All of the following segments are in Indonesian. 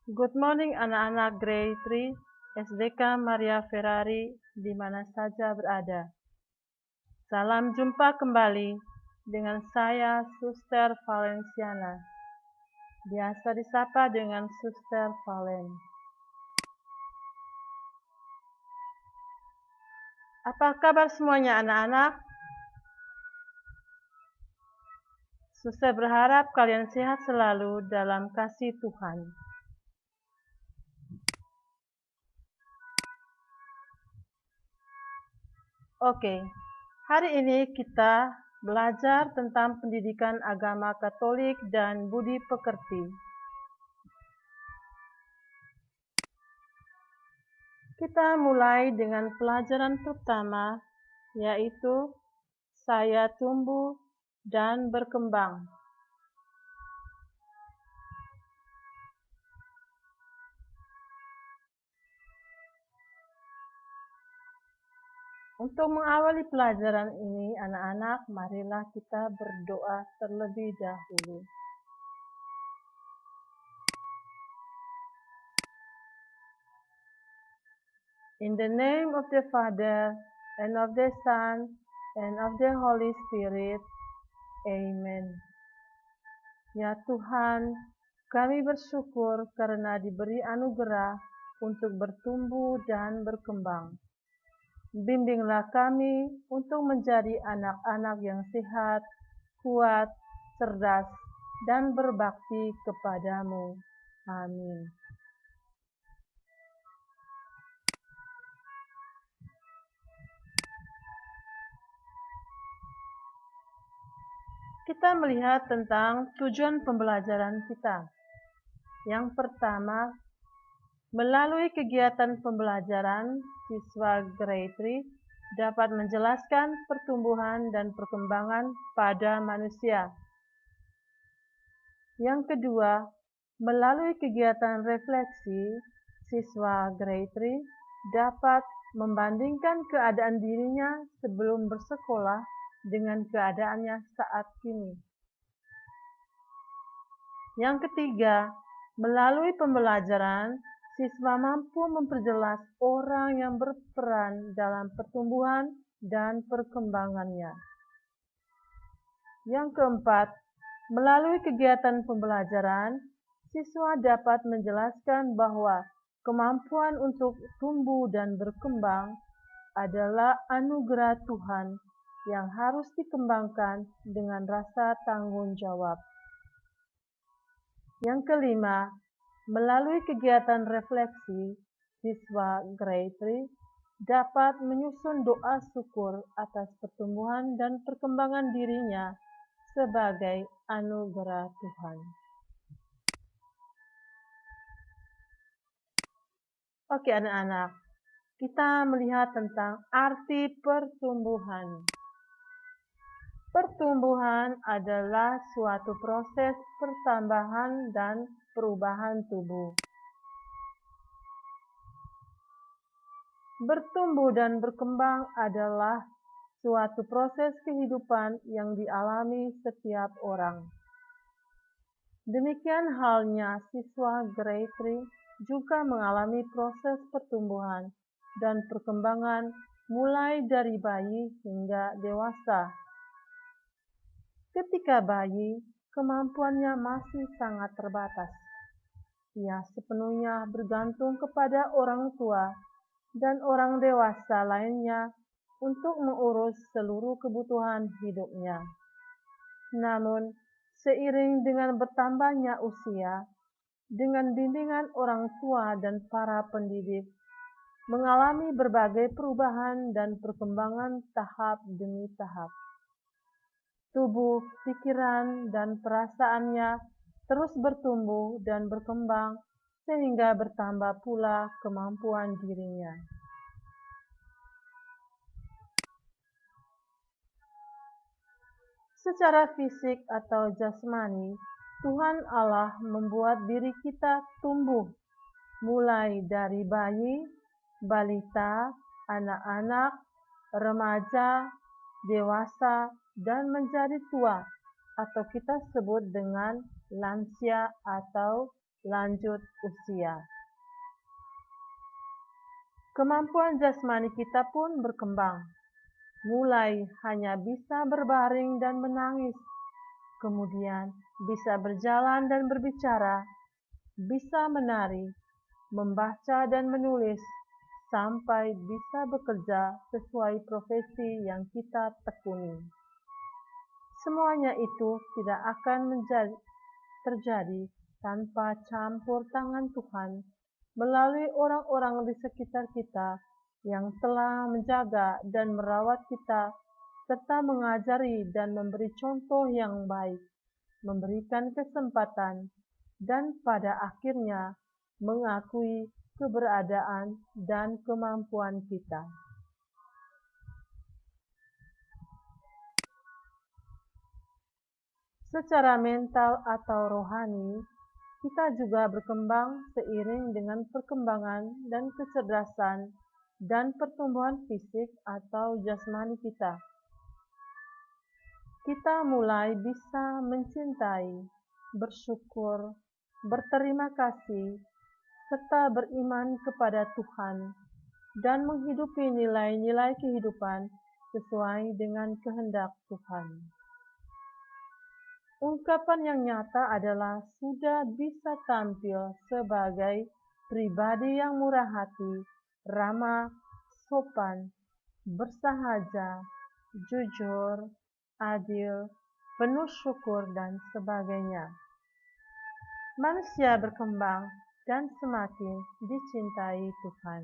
Good morning anak-anak Grade 3 SDK Maria Ferrari di mana saja berada. Salam jumpa kembali dengan saya Suster Valenciana. Biasa disapa dengan Suster Valen. Apa kabar semuanya anak-anak? Suster berharap kalian sehat selalu dalam kasih Tuhan. Oke, hari ini kita belajar tentang pendidikan agama Katolik dan budi pekerti. Kita mulai dengan pelajaran pertama, yaitu saya tumbuh dan berkembang. Untuk mengawali pelajaran ini, anak-anak, marilah kita berdoa terlebih dahulu. In the name of the Father, and of the Son, and of the Holy Spirit. Amen. Ya Tuhan, kami bersyukur karena diberi anugerah untuk bertumbuh dan berkembang. Bimbinglah kami untuk menjadi anak-anak yang sehat, kuat, cerdas, dan berbakti kepadamu. Amin. Kita melihat tentang tujuan pembelajaran kita. Yang pertama, melalui kegiatan pembelajaran, siswa Grade 3 dapat menjelaskan pertumbuhan dan perkembangan pada manusia. Yang kedua, melalui kegiatan refleksi, siswa Grade 3 dapat membandingkan keadaan dirinya sebelum bersekolah dengan keadaannya saat ini. Yang ketiga, melalui pembelajaran, siswa mampu memperjelas orang yang berperan dalam pertumbuhan dan perkembangannya. Yang keempat, melalui kegiatan pembelajaran, siswa dapat menjelaskan bahwa kemampuan untuk tumbuh dan berkembang adalah anugerah Tuhan yang harus dikembangkan dengan rasa tanggung jawab. Yang kelima, melalui kegiatan refleksi, siswa Grade 3 dapat menyusun doa syukur atas pertumbuhan dan perkembangan dirinya sebagai anugerah Tuhan. Oke anak-anak, kita melihat tentang arti pertumbuhan. Pertumbuhan adalah suatu proses pertambahan dan perubahan tubuh. Bertumbuh dan berkembang adalah suatu proses kehidupan yang dialami setiap orang. Demikian halnya siswa Grade 3 juga mengalami proses pertumbuhan dan perkembangan mulai dari bayi hingga dewasa. Ketika bayi, kemampuannya masih sangat terbatas. Ia sepenuhnya bergantung kepada orang tua dan orang dewasa lainnya untuk mengurus seluruh kebutuhan hidupnya. Namun, seiring dengan bertambahnya usia, dengan bimbingan orang tua dan para pendidik, mengalami berbagai perubahan dan perkembangan tahap demi tahap. Tubuh, pikiran, dan perasaannya terus bertumbuh dan berkembang sehingga bertambah pula kemampuan dirinya. Secara fisik atau jasmani, Tuhan Allah membuat diri kita tumbuh, mulai dari bayi, balita, anak-anak, remaja, dewasa, dan menjadi tua, atau kita sebut dengan lansia atau lanjut usia. Kemampuan jasmani kita pun berkembang, mulai hanya bisa berbaring dan menangis, kemudian bisa berjalan dan berbicara, bisa menari, membaca dan menulis, sampai bisa bekerja sesuai profesi yang kita tekuni. Semuanya itu tidak akan terjadi tanpa campur tangan Tuhan melalui orang-orang di sekitar kita yang telah menjaga dan merawat kita, serta mengajari dan memberi contoh yang baik, memberikan kesempatan, dan pada akhirnya mengakui keberadaan dan kemampuan kita. Secara mental atau rohani, kita juga berkembang seiring dengan perkembangan dan kecerdasan dan pertumbuhan fisik atau jasmani kita. Kita mulai bisa mencintai, bersyukur, berterima kasih, serta beriman kepada Tuhan dan menghidupi nilai-nilai kehidupan sesuai dengan kehendak Tuhan. Ungkapan yang nyata adalah sudah bisa tampil sebagai pribadi yang murah hati, ramah, sopan, bersahaja, jujur, adil, penuh syukur, dan sebagainya. Manusia berkembang dan semakin dicintai Tuhan.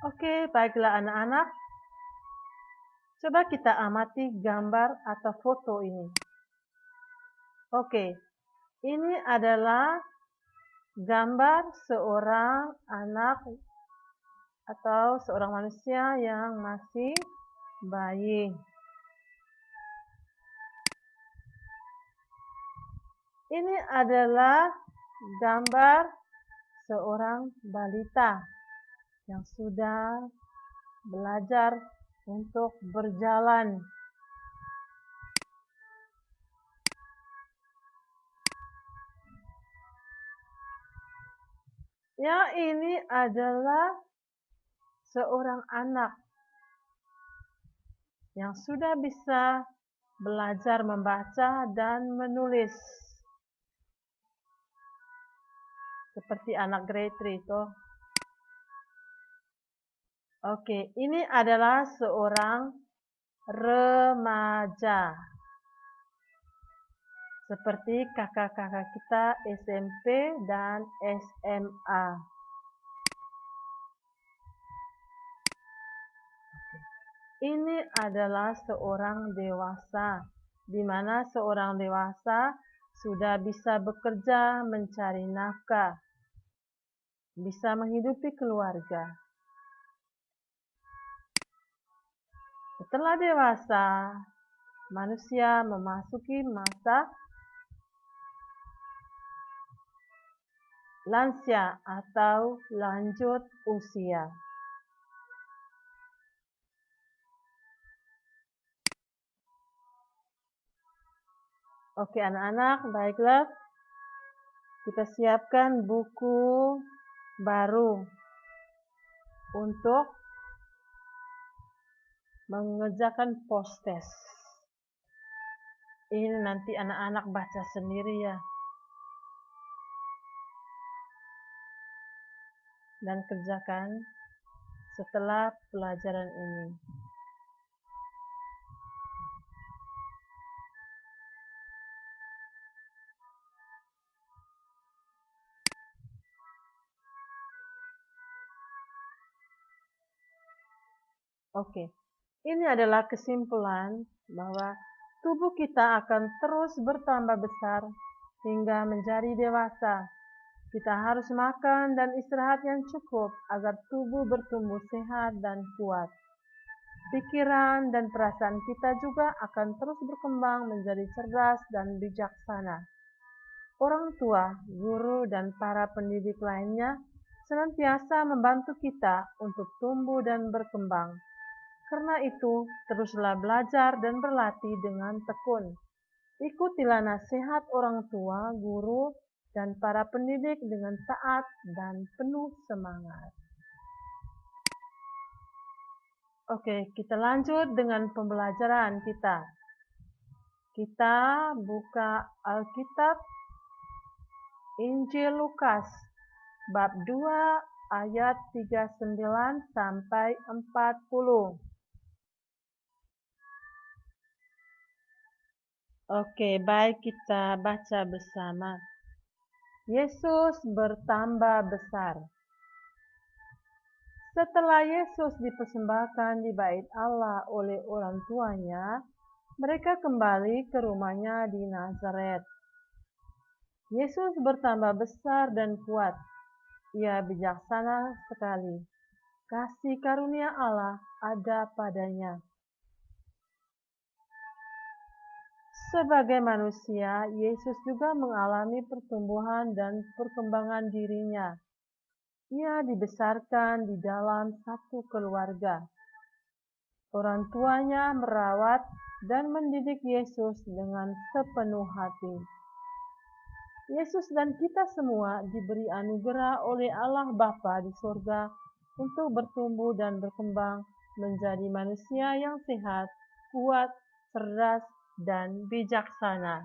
Oke, baiklah anak-anak. Coba kita amati gambar atau foto ini. Oke, ini adalah gambar seorang anak atau seorang manusia yang masih bayi. Ini adalah gambar seorang balita yang sudah belajar untuk berjalan. Ya, ini adalah seorang anak yang sudah bisa belajar membaca dan menulis. Seperti anak grade 3 itu. Oke, ini adalah seorang remaja. Seperti kakak-kakak kita SMP dan SMA. Ini adalah seorang dewasa, di mana seorang dewasa sudah bisa bekerja mencari nafkah, bisa menghidupi keluarga. Setelah dewasa, manusia memasuki masa lansia atau lanjut usia. Oke anak-anak, baiklah. Kita siapkan buku baru untuk mengerjakan post-test. Ini nanti anak-anak baca sendiri ya. Dan kerjakan setelah pelajaran ini. Oke, ini adalah kesimpulan bahwa tubuh kita akan terus bertambah besar hingga menjadi dewasa. Kita harus makan dan istirahat yang cukup agar tubuh bertumbuh sehat dan kuat. Pikiran dan perasaan kita juga akan terus berkembang menjadi cerdas dan bijaksana. Orang tua, guru, dan para pendidik lainnya senantiasa membantu kita untuk tumbuh dan berkembang. Karena itu, teruslah belajar dan berlatih dengan tekun. Ikutilah nasihat orang tua, guru, dan para pendidik dengan taat dan penuh semangat. Oke, kita lanjut dengan pembelajaran kita. Kita buka Alkitab Injil Lukas bab 2 ayat 39 sampai 40. Oke, baik, kita baca bersama. Yesus bertambah besar. Setelah Yesus dipersembahkan di bait Allah oleh orang tuanya, mereka kembali ke rumahnya di Nazaret. Yesus bertambah besar dan kuat. Ia bijaksana sekali. Kasih karunia Allah ada padanya. Sebagai manusia, Yesus juga mengalami pertumbuhan dan perkembangan dirinya. Ia dibesarkan di dalam satu keluarga. Orang tuanya merawat dan mendidik Yesus dengan sepenuh hati. Yesus dan kita semua diberi anugerah oleh Allah Bapa di surga untuk bertumbuh dan berkembang menjadi manusia yang sehat, kuat, cerdas, dan bijaksana.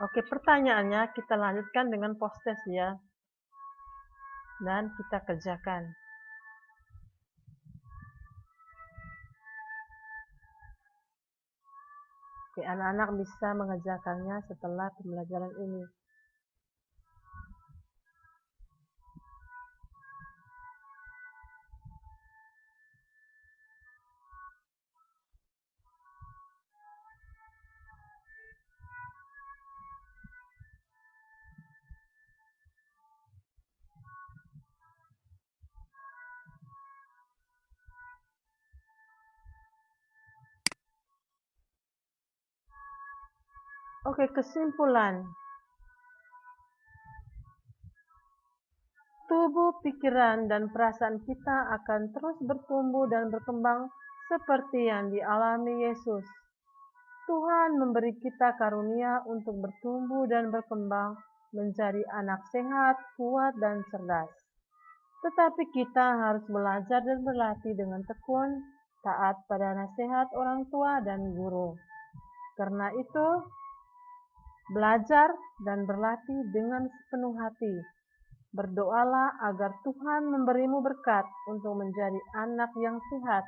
Oke, pertanyaannya kita lanjutkan dengan post-test ya. Dan kita kerjakan. Oke, anak-anak bisa mengerjakannya setelah pembelajaran ini. Oke, kesimpulan. Tubuh, pikiran, dan perasaan kita akan terus bertumbuh dan berkembang seperti yang dialami Yesus. Tuhan memberi kita karunia untuk bertumbuh dan berkembang menjadi anak sehat, kuat, dan cerdas. Tetapi kita harus belajar dan berlatih dengan tekun, taat pada nasihat orang tua dan guru. Karena itu, belajar dan berlatih dengan sepenuh hati. Berdoalah agar Tuhan memberimu berkat untuk menjadi anak yang sehat,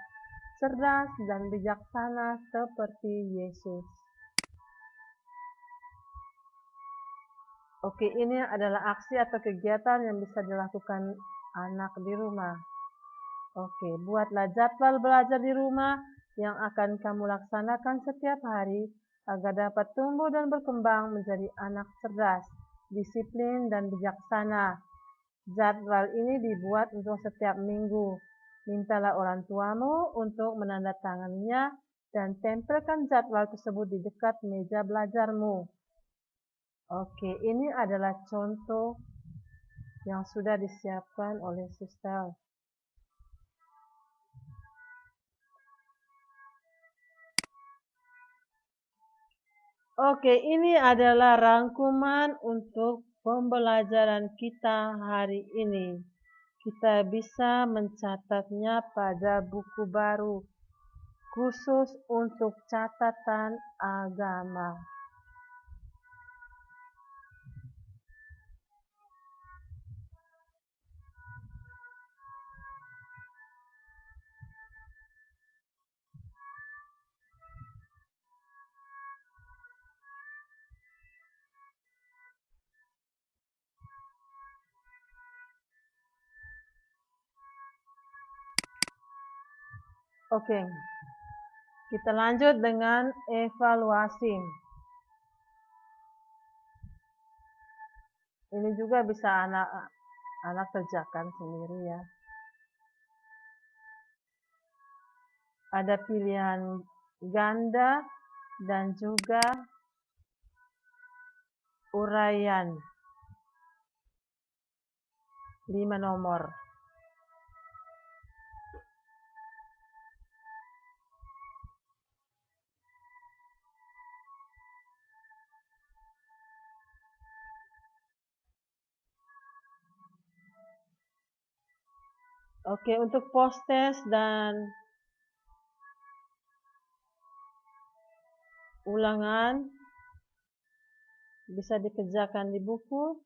cerdas, dan bijaksana seperti Yesus. Oke, ini adalah aksi atau kegiatan yang bisa dilakukan anak di rumah. Oke, buatlah jadwal belajar di rumah yang akan kamu laksanakan setiap hari agar dapat tumbuh dan berkembang menjadi anak cerdas, disiplin, dan bijaksana. Jadwal ini dibuat untuk setiap minggu. Mintalah orang tuamu untuk menandatanganinya dan tempelkan jadwal tersebut di dekat meja belajarmu. Oke, ini adalah contoh yang sudah disiapkan oleh Suster. Oke, ini adalah rangkuman untuk pembelajaran kita hari ini. Kita bisa mencatatnya pada buku baru khusus untuk catatan agama. Oke, kita lanjut dengan evaluasi. Ini juga bisa anak kerjakan sendiri ya. Ada pilihan ganda dan juga uraian 5 nomor. Oke, untuk post-test dan ulangan bisa dikerjakan di buku,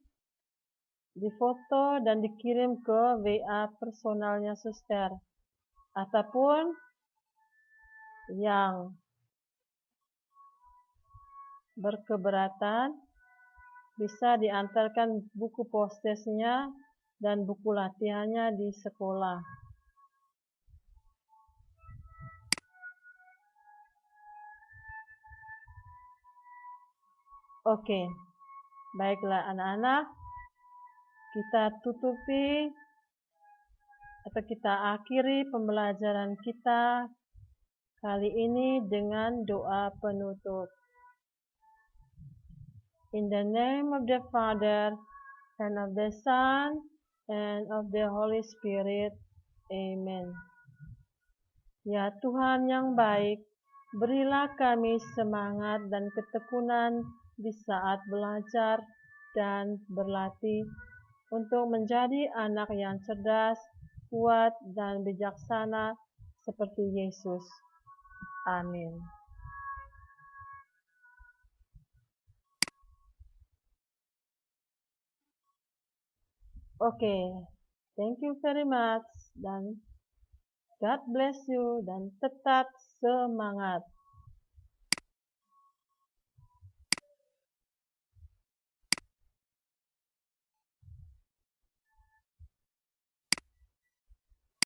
difoto dan dikirim ke WA personalnya suster. Ataupun yang berkeberatan bisa diantarkan buku post-testnya dan buku latihannya di sekolah. Oke, baiklah anak-anak, kita tutupi atau kita akhiri pembelajaran kita kali ini dengan doa penutup. In the name of the Father, and of the Son, and of the Holy Spirit. Amen. Ya Tuhan yang baik, berilah kami semangat dan ketekunan di saat belajar dan berlatih untuk menjadi anak yang cerdas, kuat, dan bijaksana seperti Yesus. Amin. Oke, thank you very much dan God bless you dan tetap semangat.